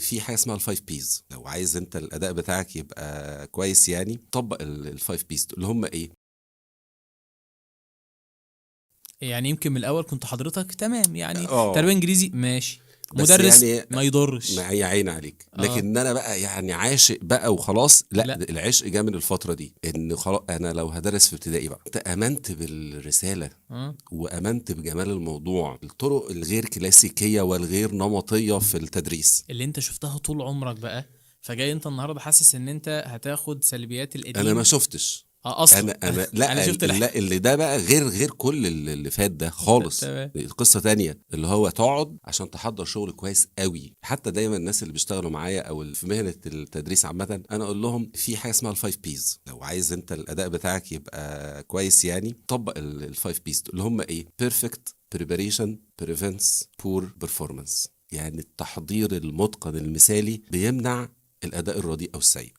في حاجه اسمها الفايف بيز. لو عايز انت الاداء بتاعك يبقى كويس، يعني طبق الفايف بيز اللي هم ايه. يعني يمكن من الاول كنت حضرتك تمام يعني، اه تربيه انجليزي ماشي، بس مدرس يعني ما ما يضرش. هي عين عليك، اه. لكن انا بقى يعني عاشق بقى وخلاص. لا، لا. العشق جه من الفتره دي، ان خلاص انا لو هدرس في ابتدائي بقى انت امنت بالرساله اه. وامنت بجمال الموضوع، الطرق الغير كلاسيكيه والغير نمطيه في التدريس. اللي انت شفتها طول عمرك بقى، فجاي انت النهارده حاسس ان انت هتاخد سلبيات انا ما القديم. اه اه اصلا. انا انا لا شفت لا، اللي ده بقى غير كل اللي فات ده خالص. تمام. قصة تانية اللي هو تقعد عشان تحضر شغل كويس قوي. حتى دايما الناس اللي بيشتغلوا معايا او اللي في مهنة التدريس عامة، انا اقول لهم في حاجة اسمها الفايف بيز. لو عايز انت الاداء بتاعك يبقى كويس، يعني طبق الفايف بيز اللي هم ايه. perfect preparation prevents poor performance. يعني التحضير المتقن المثالي بيمنع الاداء الرديء او السيء.